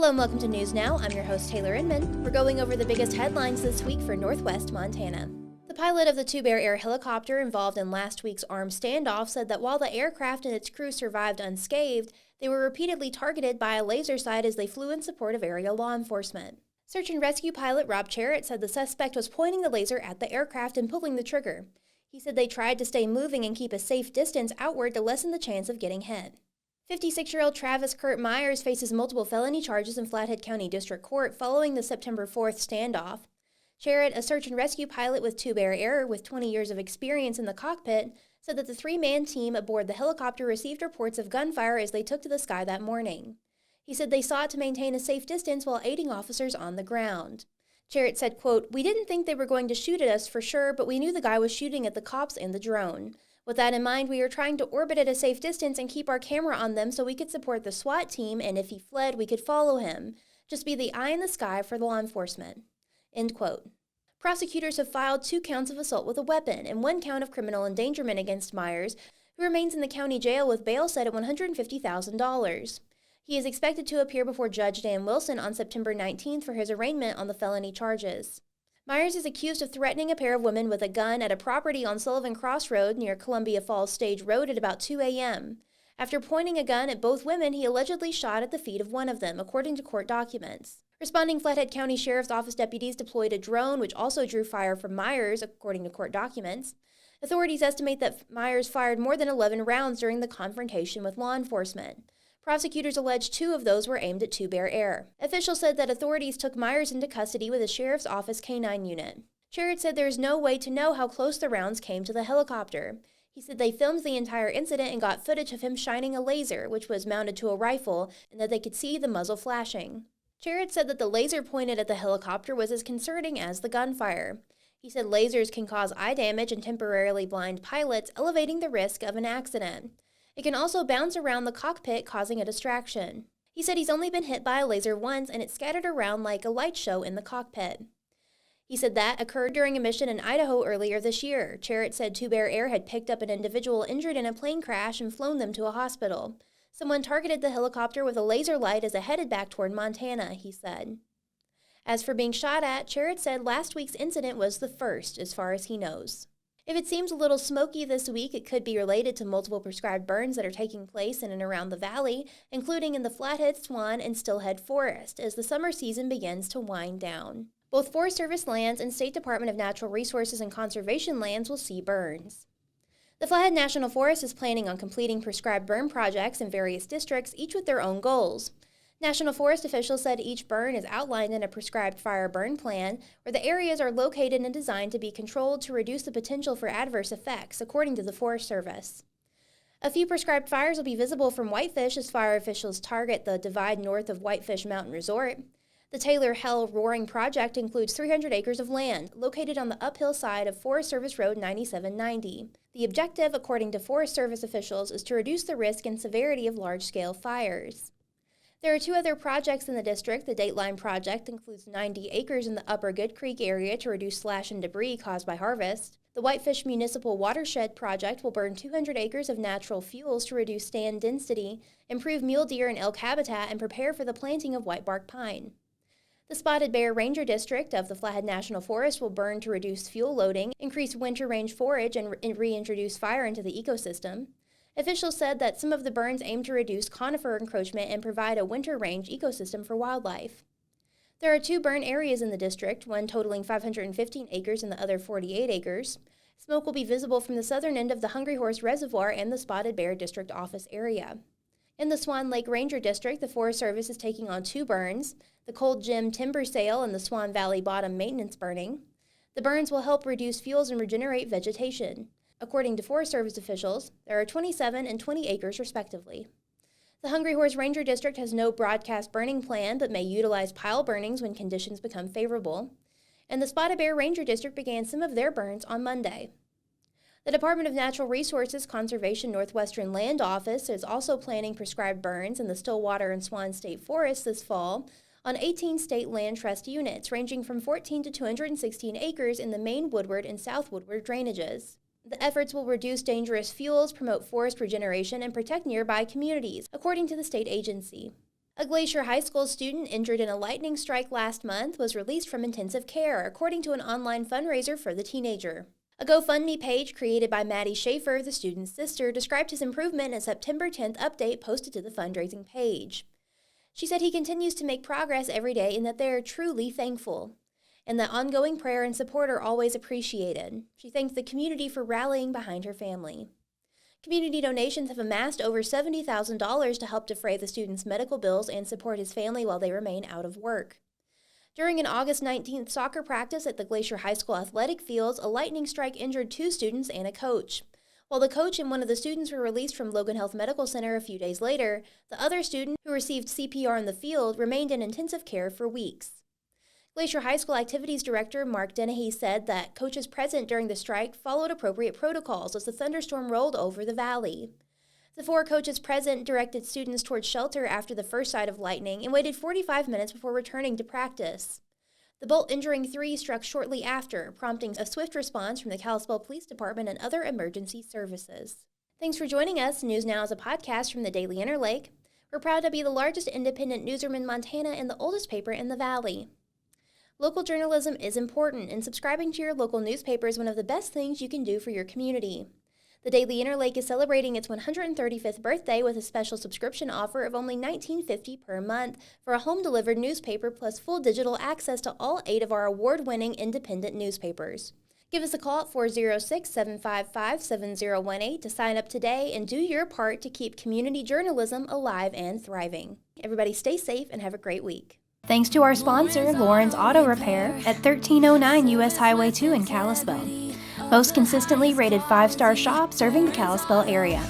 Hello and welcome to News Now. I'm your host, Taylor Inman. We're going over the biggest headlines this week for Northwest Montana. The pilot of the Two Bear Air helicopter involved in last week's armed standoff said that while the aircraft and its crew survived unscathed, they were repeatedly targeted by a laser sight as they flew in support of area law enforcement. Search and rescue pilot Rob Charrett said the suspect was pointing the laser at the aircraft and pulling the trigger. He said they tried to stay moving and keep a safe distance outward to lessen the chance of getting hit. 56-year-old Travis Kurt Myers faces multiple felony charges in Flathead County District Court following the September 4th standoff. Charrett, a search and rescue pilot with Two Bear Air with 20 years of experience in the cockpit, said that the three-man team aboard the helicopter received reports of gunfire as they took to the sky that morning. He said they sought to maintain a safe distance while aiding officers on the ground. Charrett said, quote, "We didn't think they were going to shoot at us for sure, but we knew the guy was shooting at the cops and the drone. With that in mind, we were trying to orbit at a safe distance and keep our camera on them so we could support the SWAT team, and if he fled, we could follow him. Just be the eye in the sky for the law enforcement." End quote. Prosecutors have filed 2 counts of assault with a weapon and 1 count of criminal endangerment against Myers, who remains in the county jail with bail set at $150,000. He is expected to appear before Judge Dan Wilson on September 19th for his arraignment on the felony charges. Myers is accused of threatening a pair of women with a gun at a property on Sullivan Cross Road near Columbia Falls Stage Road at about 2 a.m. After pointing a gun at both women, he allegedly shot at the feet of one of them, according to court documents. Responding Flathead County Sheriff's Office deputies deployed a drone, which also drew fire from Myers, according to court documents. Authorities estimate that Myers fired more than 11 rounds during the confrontation with law enforcement. Prosecutors allege 2 of those were aimed at Two Bear Air. Officials said that authorities took Myers into custody with a Sheriff's Office K-9 unit. Charrett said there is no way to know how close the rounds came to the helicopter. He said they filmed the entire incident and got footage of him shining a laser, which was mounted to a rifle, and that they could see the muzzle flashing. Charrett said that the laser pointed at the helicopter was as concerning as the gunfire. He said lasers can cause eye damage and temporarily blind pilots, elevating the risk of an accident. It can also bounce around the cockpit, causing a distraction. He said he's only been hit by a laser once, and it scattered around like a light show in the cockpit. He said that occurred during a mission in Idaho earlier this year. Charrett said Two Bear Air had picked up an individual injured in a plane crash and flown them to a hospital. Someone targeted the helicopter with a laser light as it headed back toward Montana, he said. As for being shot at, Charrett said last week's incident was the first, as far as he knows. If it seems a little smoky this week, it could be related to multiple prescribed burns that are taking place in and around the valley, including in the Flathead, Swan, and Stillhead Forest, as the summer season begins to wind down. Both Forest Service lands and State Department of Natural Resources and Conservation lands will see burns. The Flathead National Forest is planning on completing prescribed burn projects in various districts, each with their own goals. National Forest officials said each burn is outlined in a prescribed fire burn plan, where the areas are located and designed to be controlled to reduce the potential for adverse effects, according to the Forest Service. A few prescribed fires will be visible from Whitefish as fire officials target the divide north of Whitefish Mountain Resort. The Taylor Hell Roaring Project includes 300 acres of land located on the uphill side of Forest Service Road 9790. The objective, according to Forest Service officials, is to reduce the risk and severity of large-scale fires. There are 2 other projects in the district. The Dateline Project includes 90 acres in the Upper Good Creek area to reduce slash and debris caused by harvest. The Whitefish Municipal Watershed Project will burn 200 acres of natural fuels to reduce stand density, improve mule deer and elk habitat, and prepare for the planting of whitebark pine. The Spotted Bear Ranger District of the Flathead National Forest will burn to reduce fuel loading, increase winter range forage, and reintroduce fire into the ecosystem. Officials said that some of the burns aim to reduce conifer encroachment and provide a winter range ecosystem for wildlife. There are 2 burn areas in the district, one totaling 515 acres and the other 48 acres. Smoke will be visible from the southern end of the Hungry Horse Reservoir and the Spotted Bear District Office area. In the Swan Lake Ranger District, the Forest Service is taking on 2 burns, the Cold Gym Timber Sale and the Swan Valley Bottom Maintenance Burning. The burns will help reduce fuels and regenerate vegetation. According to Forest Service officials, there are 27 and 20 acres respectively. The Hungry Horse Ranger District has no broadcast burning plan but may utilize pile burnings when conditions become favorable. And the Spotted Bear Ranger District began some of their burns on Monday. The Department of Natural Resources Conservation Northwestern Land Office is also planning prescribed burns in the Stillwater and Swan State Forests this fall on 18 state land trust units ranging from 14 to 216 acres in the Main Woodward and South Woodward drainages. The efforts will reduce dangerous fuels, promote forest regeneration, and protect nearby communities, according to the state agency. A Glacier High School student injured in a lightning strike last month was released from intensive care, according to an online fundraiser for the teenager. A GoFundMe page created by Maddie Schaefer, the student's sister, described his improvement in a September 10th update posted to the fundraising page. She said he continues to make progress every day and that they are truly thankful, and that ongoing prayer and support are always appreciated. She thanked the community for rallying behind her family. Community donations have amassed over $70,000 to help defray the student's medical bills and support his family while they remain out of work. During an August 19th soccer practice at the Glacier High School athletic fields, a lightning strike injured 2 students and a coach. While the coach and one of the students were released from Logan Health Medical Center a few days later, the other student, who received CPR in the field, remained in intensive care for weeks. Glacier High School Activities Director Mark Dennehy said that coaches present during the strike followed appropriate protocols as the thunderstorm rolled over the valley. The 4 coaches present directed students towards shelter after the first sight of lightning and waited 45 minutes before returning to practice. The bolt injuring 3 struck shortly after, prompting a swift response from the Kalispell Police Department and other emergency services. Thanks for joining us. News Now is a podcast from the Daily Interlake. We're proud to be the largest independent newsroom in Montana and the oldest paper in the valley. Local journalism is important, and subscribing to your local newspaper is one of the best things you can do for your community. The Daily Interlake is celebrating its 135th birthday with a special subscription offer of only $19.50 per month for a home-delivered newspaper plus full digital access to all 8 of our award-winning independent newspapers. Give us a call at 406-755-7018 to sign up today and do your part to keep community journalism alive and thriving. Everybody stay safe and have a great week. Thanks to our sponsor, Lauren's Auto Repair at 1309 U.S. Highway 2 in Kalispell. Most consistently rated 5-star shop serving the Kalispell area.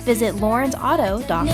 Visit laurensauto.com.